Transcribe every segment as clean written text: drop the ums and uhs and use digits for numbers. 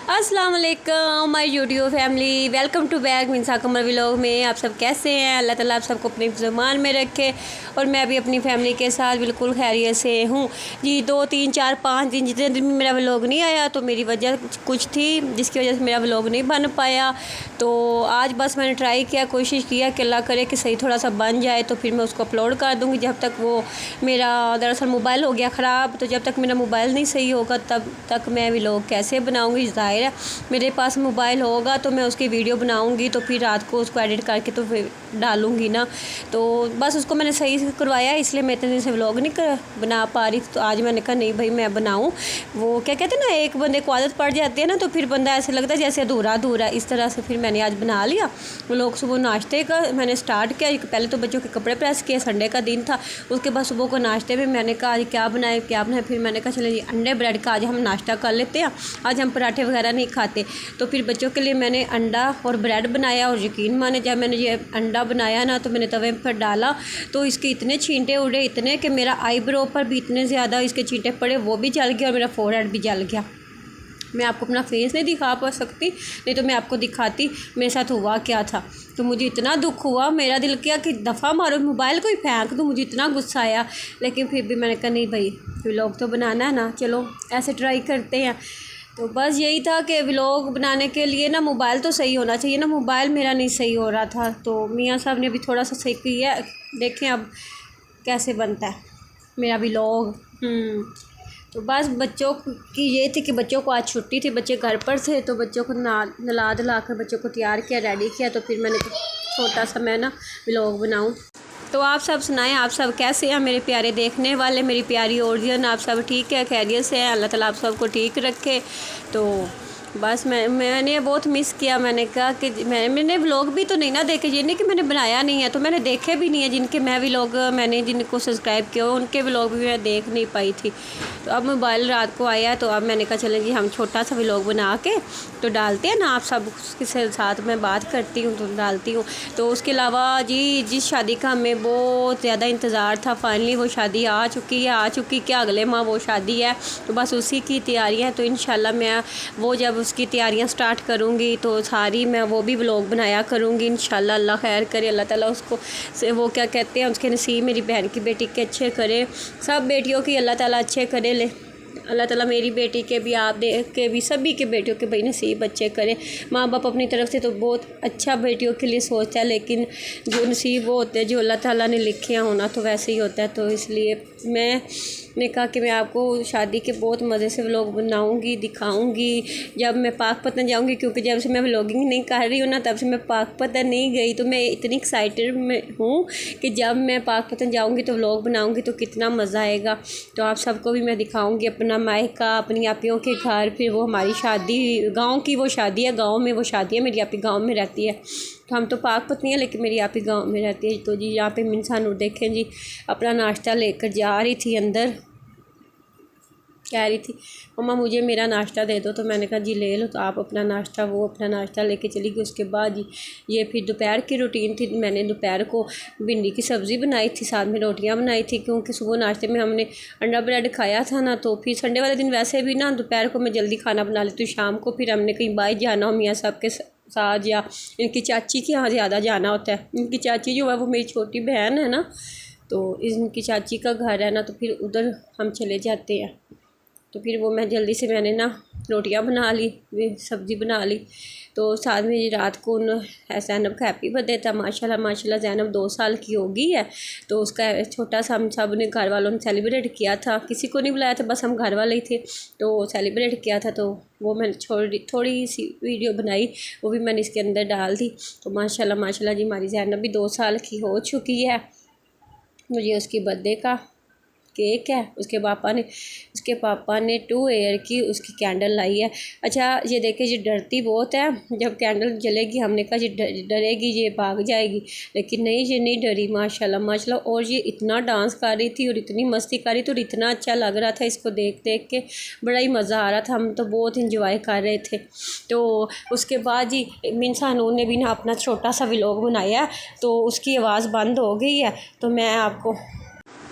अस्सलाम वालेकुम my YouTube family, welcome to back Minsa Qamar vlog में। आप सब कैसे हैं? अल्लाह ताला आप सबको अपने ज़मान में रखे और मैं भी अपनी फैमिली के साथ बिल्कुल खैरियत से हूँ जी। 2 3 4 5 दिन जितने दिन मेरा व्लॉग नहीं आया तो मेरी वजह कुछ थी जिसकी वजह से मेरा व्लॉग नहीं बन पाया। तो आज बस मैंने ट्राई किया, कोशिश किया कि अल्लाह करे कि सही थोड़ा सा बन जाए तो फिर मैं उसको अपलोड कर दूँगी। जब तक वो मेरा दरअसल मोबाइल हो गया ख़राब, तो जब तक मेरा मोबाइल नहीं सही होगा तब तक मैं व्लॉग कैसे बनाऊँगी। ज़ाहिर है मेरे पास मोबाइल होगा तो मैं उसकी वीडियो बनाऊंगी तो फिर रात को उसको एडिट करके तो फिर डालूंगी ना। तो बस उसको मैंने सही से करवाया, इसलिए मैं इतने दिन से व्लॉग नहीं बना पा रही। तो आज मैंने कहा नहीं भाई मैं बनाऊं। वो क्या कहते हैं ना, एक बंदे को आदत पड़ जाती है ना तो फिर बंदा ऐसे लगता है जैसे अधूरा अधूरा। इस तरह से फिर मैंने आज बना लिया व्लॉग। सुबह नाश्ते का मैंने स्टार्ट किया। पहले तो बच्चों के कपड़े प्रेस किए, संडे का दिन था। उसके बाद सुबह को नाश्ते में मैंने कहा आज क्या बनाए। फिर मैंने कहा चले जी अंडे ब्रेड का आज हम नाश्ता कर लेते हैं, आज हम पराठे वगैरह नहीं खाते। तो फिर बच्चों के लिए मैंने अंडा और ब्रेड बनाया। और यकीन माने जब मैंने ये अंडा बनाया ना तो मैंने तवे पर डाला तो इसके इतने छींटे उड़े, इतने कि मेरा आईब्रो पर भी इतने ज़्यादा इसके छींटे पड़े, वो भी जल गया और मेरा फोरहेड भी जल गया। मैं आपको अपना फेस नहीं दिखा पा सकती, नहीं तो मैं आपको दिखाती मेरे साथ हुआ क्या था। तो मुझे इतना दुख हुआ, मेरा दिल किया कि दफ़ा मारो मोबाइल को ही फेंक दूँ। मुझे इतना गुस्सा आया, लेकिन फिर भी मैंने कहा नहीं भाई व्लॉग तो बनाना है ना, चलो ऐसे ट्राई करते हैं। तो बस यही था कि व्लॉग बनाने के लिए ना मोबाइल तो सही होना चाहिए ना। मोबाइल मेरा नहीं सही हो रहा था तो मियाँ साहब ने भी थोड़ा सा सही किया। देखें अब कैसे बनता है मेरा व्लॉग। तो बस बच्चों की ये थी कि बच्चों को आज छुट्टी थी, बच्चे घर पर थे तो बच्चों को नला धला कर बच्चों को तैयार किया, रेडी किया। तो फिर मैंने छोटा सा मैं ना व्लॉग बनाऊँ। तो आप सब सुनाएं, आप सब कैसे हैं मेरे प्यारे देखने वाले, मेरी प्यारी ऑडियंस। आप सब ठीक है, खैरियत से हैं? अल्लाह ताला आप सबको ठीक रखे। तो बस मैंने बहुत मिस किया। मैंने कहा कि मैंने व्लॉग भी तो नहीं ना देखे, ये नहीं कि मैंने बनाया नहीं है, तो मैंने देखे भी नहीं है जिनके मैं व्लॉग मैंने जिनको सब्सक्राइब किया उनके व्लॉग भी मैं देख नहीं पाई थी। तो अब मोबाइल रात को आया तो अब मैंने कहा चलें जी हम छोटा सा व्लॉग बना के तो डालते हैं ना, आप सब के साथ मैं बात करती हूँ तो डालती हूँ। तो उसके अलावा जी जिस शादी का हमें बहुत ज़्यादा इंतज़ार था, फाइनली वो शादी आ चुकी क्या अगले माह वो शादी है। तो बस उसी की तैयारियाँ, तो इंशाल्लाह मैं वो जब उसकी तैयारियां स्टार्ट करूँगी तो सारी मैं वो भी व्लॉग बनाया करूँगी इंशाल्लाह। अल्लाह खैर करे, अल्लाह ताला उसको से वो क्या कहते हैं उसके नसीब मेरी बहन की बेटी के अच्छे करे, सब बेटियों की अल्लाह ताला अच्छे करे। अल्लाह ताला मेरी बेटी के भी, आप देख के भी सभी के बेटियों के भाई नसीब अच्छे करे। माँ बाप अपनी तरफ से तो बहुत अच्छा बेटियों के लिए सोचता है, लेकिन जो नसीब वो होते हैं जो अल्लाह ताला ने लिखे हैं होना तो वैसे ही होता है। तो इसलिए मैंने कहा कि मैं आपको शादी के बहुत मज़े से व्लॉग बनाऊंगी, दिखाऊंगी जब मैं पाकपतन जाऊंगी। क्योंकि जब से मैं व्लॉगिंग नहीं कर रही हूँ ना तब से मैं पाकपतन नहीं गई, तो मैं इतनी एक्साइटेड में हूँ कि जब मैं पाकपतन जाऊंगी तो व्लॉग बनाऊंगी तो कितना मज़ा आएगा। तो आप सबको भी मैं दिखाऊंगी अपना मायका, अपनी आपियों के घर। फिर वो हमारी शादी गाँव की वो शादी है, गाँव में वो शादी है, मेरी आपी गाँव में रहती है। तो हम तो पाकपतनी है लेकिन मेरी आपी गांव में रहती है। तो जी यहाँ पे मिनसा नूर देखें जी अपना नाश्ता लेकर जा रही थी अंदर, कह रही थी मम्मा मुझे मेरा नाश्ता दे दो। तो मैंने कहा जी ले लो। तो आप अपना नाश्ता, वो अपना नाश्ता लेके चली गई। उसके बाद जी ये फिर दोपहर की रूटीन थी। मैंने दोपहर को भिंडी की सब्ज़ी बनाई थी, साथ में रोटियां बनाई थी, क्योंकि सुबह नाश्ते में हमने अंडा ब्रेड खाया था ना। तो फिर संडे वाले दिन वैसे भी ना दोपहर को मैं जल्दी खाना बना लेती हूँ। शाम को फिर हमने कहीं बाहर जाना हो मियाँ साहब के साथ या इनकी चाची के यहाँ ज़्यादा जाना होता है। इनकी चाची जो है वो मेरी छोटी बहन है ना, तो इनकी चाची का घर है ना, तो फिर उधर हम चले जाते हैं। तो फिर वो मैं जल्दी से मैंने ना रोटियां बना ली, वे सब्ज़ी बना ली। तो साथ में रात को ज़ैनब का हैप्पी बर्थडे था। माशाल्लाह माशाल्लाह ज़ैनब 2 साल की हो गई है। तो उसका छोटा सा हम सब ने घर वालों ने सेलिब्रेट किया था, किसी को नहीं बुलाया था, बस हम घर वाले ही थे तो सेलिब्रेट किया था। तो वो मैंने थोड़ी सी वीडियो बनाई, वो भी मैंने इसके अंदर डाल दी। तो माशाल्लाह माशाल्लाह जी हमारी ज़ैनब भी 2 साल की हो चुकी है। मुझे उसकी बर्थडे का केक है, उसके पापा ने 2 ईयर की उसकी कैंडल लाई है। अच्छा ये देखे जी डरती बहुत है, जब कैंडल जलेगी हमने कहा जी डरेगी ये भाग जाएगी, लेकिन नहीं ये नहीं डरी माशाल्लाह माशाल्लाह। और ये इतना डांस कर रही थी और इतनी मस्ती कर रही थी और इतना अच्छा लग रहा था इसको देख देख के, बड़ा ही मज़ा आ रहा था। हम तो बहुत इंजॉय कर रहे थे। तो उसके बाद जी मिनसा नूर ने भी ना अपना छोटा सा व्लॉग बनाया, तो उसकी आवाज़ बंद हो गई है। तो मैं आपको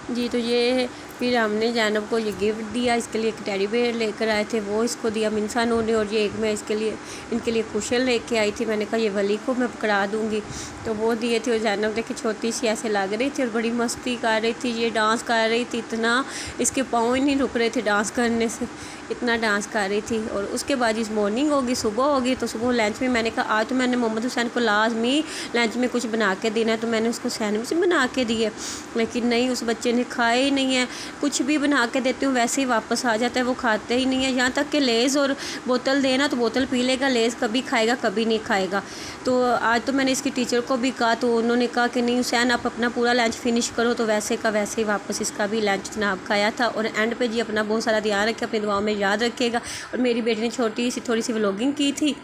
जी, तो ये फिर हमने जैनब को ये गिफ्ट दिया, इसके लिए एक टेडी बेयर लेकर आए थे, वो इसको दिया मिनसानों ने। और ये एक मैं इनके लिए कुशन लेके आई थी, मैंने कहा ये वली को मैं पकड़ा दूँगी, तो वो दिए थे। और जैनब देखिए छोटी सी ऐसे लग रही थी और बड़ी मस्ती कर रही थी, ये डांस कर रही थी, इतना इसके पाँव ही नहीं रुक रहे थे डांस करने से, इतना डांस कर रही थी। और उसके बाद इस मॉर्निंग होगी, सुबह होगी, तो सुबह लंच में मैंने कहा आज तो मैंने मोहम्मद हुसैन को लाजमी लंच में कुछ बना के देना है, तो मैंने उसको सैंडविच बना के दिए, लेकिन नहीं, उस बच्चे ने खाए ही नहीं है। कुछ भी बना के देती हूँ वैसे ही वापस आ जाता है, वो खाते ही नहीं है। यहाँ तक कि लेज़ और बोतल देना तो बोतल पी लेगा, लेज़ कभी खाएगा कभी नहीं खाएगा। तो आज तो मैंने इसकी टीचर को भी कहा, तो उन्होंने कहा कि नहीं हुसैन आप अपना पूरा लंच फिनिश करो, तो वैसे का वैसे ही वापस इसका भी लंच जनाब खाया था। और एंड पे जी अपना बहुत सारा ध्यान रखे, अपनी दुआओं में याद रखिएगा। और मेरी बेटी ने छोटी सी थोड़ी सी व्लॉगिंग की थी,